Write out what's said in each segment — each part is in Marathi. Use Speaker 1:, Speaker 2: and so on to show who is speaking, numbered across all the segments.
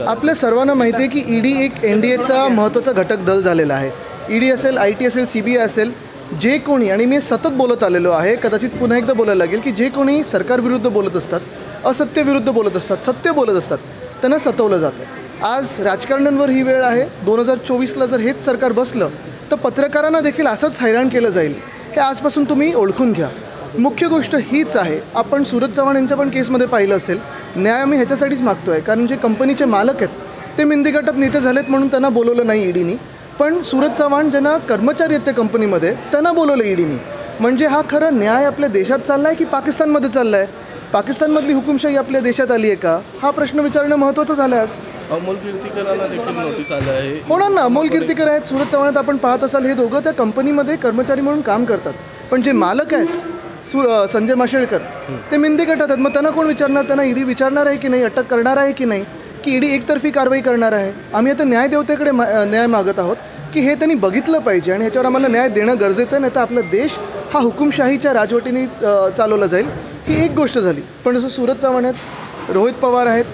Speaker 1: आपल्या सर्वांना माहिती आहे की ईडी एक एनडीएचा महत्त्वाचा घटक दल झालेला आहे। ईडी असेल, आयटी असेल, सीबीआय असेल, जे कोणी, आणि मी सतत बोलत आलेलो आहे, कदाचित पुन्हा एकदा बोलायला लागेल की जे कोणी सरकारविरुद्ध बोलत असतात, असत्यविरुद्ध बोलत असतात, सत्य बोलत असतात, त्यांना सतवलं जातं। आज राजकारण्यांवर ही वेळ आहे। 2024ला जर हेच सरकार बसलं तर पत्रकारांना देखील असंच हैराण केलं जाईल, हे आजपासून तुम्ही ओळखून घ्या। मुख्य गोष्ट हीच आहे, आपण सूरज चव्हाण यांच्या पण केसमध्ये पाहिलं असेल, न्याय आम्ही ह्याच्यासाठीच मागतो आहे कारण जे कंपनीचे मालक आहेत ते मिंदी गटात नेते झालेत म्हणून त्यांना बोलवलं नाही ईडीनी, पण सूरज चव्हाण ज्यांना कर्मचारी आहेत त्या कंपनीमध्ये त्यांना बोलवलं ईडीनी। म्हणजे हा खरा न्याय आपल्या देशात चालला आहे की पाकिस्तानमध्ये चालला आहे? पाकिस्तानमधली हुकुमशाही आपल्या देशात आली आहे का, हा प्रश्न विचारणं महत्त्वाचं झालं आहे। आज
Speaker 2: अमोल कीर्तीकरांना देखील नोटीस आलं आहे।
Speaker 1: होणार ना, अमोल कीर्तीकर आहेत, सूरज चव्हाण, आपण पाहत असाल हे दोघं त्या कंपनीमध्ये कर्मचारी म्हणून काम करतात, पण जे मालक आहेत संजय माशेलकर ते मिंदी गटात आहेत। मग त्यांना कोण विचारणार? त्यांना ईडी विचारणार आहे की नाही, अटक करणार आहे की नाही, की ईडी एकतर्फी कारवाई करणार आहे? आम्ही आता न्यायदेवतेकडे न्याय मागत आहोत की हे त्यांनी बघितलं पाहिजे आणि ह्याच्यावर आम्हाला न्याय देणं गरजेचं आहे, नाही तर आपला देश हा हुकुमशाहीच्या राजवटीने चालवला जाईल। ही एक गोष्ट झाली, पण जसं सूरज चव्हाण आहेत, रोहित पवार आहेत,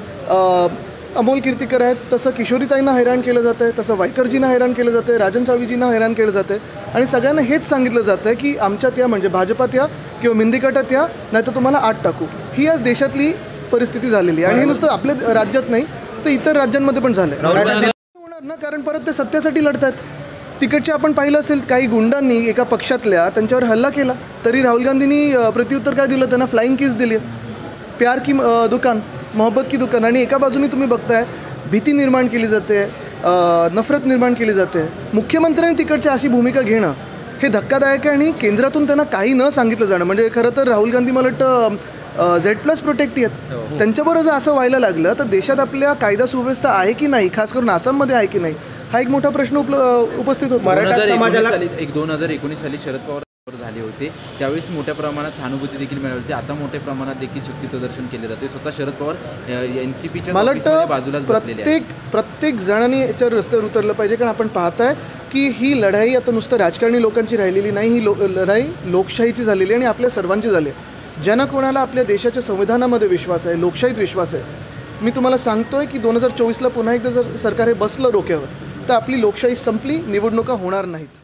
Speaker 1: अमोल कीर्तीकर आहेत, तसं किशोरीताईंना हैराण केलं जातं आहे, तसं वायकरजींना हैराण केलं जातं आहे, राजन साळवीजींना हैराण केलं जातं आहे, आणि सगळ्यांना हेच सांगितलं जातं आहे की आमच्यात या, म्हणजे भाजपात या किंवा मिंदी गटात या, नाही तर तुम्हाला आत टाकू। ही आज देशातली परिस्थिती झालेली आहे आणि हे नुसतं आपल्या राज्यात नाही तर इतर राज्यांमध्ये पण झालं आहे। होणार ना, कारण परत ते सत्तेसाठी लढतात। तिकडचे आपण पाहिलं असेल, काही गुंडांनी एका पक्षातल्या त्यांच्यावर हल्ला केला, तरी राहुल गांधींनी प्रत्युत्तर काय दिलं? त्यांना फ्लाइंग किस दिली, प्यार की दुकान, मोहब्बत की दुकान। आणि एका बाजूने तुम्ही बघताय भीती निर्माण केली जाते, नफरत निर्माण केली जाते। मुख्यमंत्र्यांनी तिकडची अशी भूमिका घेणं हे धक्कादायक आहे आणि केंद्रातून त्यांना काही न सांगितलं जाणं, म्हणजे खरं तर राहुल गांधी मला वाटतं Z+ प्रोटेक्टी आहेत, त्यांच्याबरोबर जर असं व्हायला लागलं तर देशात आपल्या कायदा सुव्यवस्था आहे की नाही, खास करून आसाममध्ये आहे की नाही, हा एक मोठा प्रश्न उपस्थित होतो।
Speaker 3: 2019 साली शरद पवार झाले होते, त्यावेळेस मोठ्या प्रमाणात सहानुभूती देखील मिळाली होती, आता मोठ्या प्रमाणात देखील शक्ती प्रदर्शन केले जाते। स्वतः शरद पवार NCPच्या बाजूला
Speaker 1: प्रत्येक जणांनी याच्यावर रस्त्यावर उतरलं पाहिजे, कारण आपण पाहताय की ही लढाई आता नुसतं राजकारणी लोकांची राहिलेली नाही, ही लढाई लोकशाहीची झालेली आणि आपल्या सर्वांची झाली आहे। ज्यांना कोणाला आपल्या देशाच्या संविधानामध्ये विश्वास आहे, लोकशाहीत विश्वास आहे, मी तुम्हाला सांगतोय की 2024ला पुन्हा एकदा जर सरकार हे बसलं डोक्यावर तर आपली लोकशाही संपली, निवडणुका होणार नाहीत।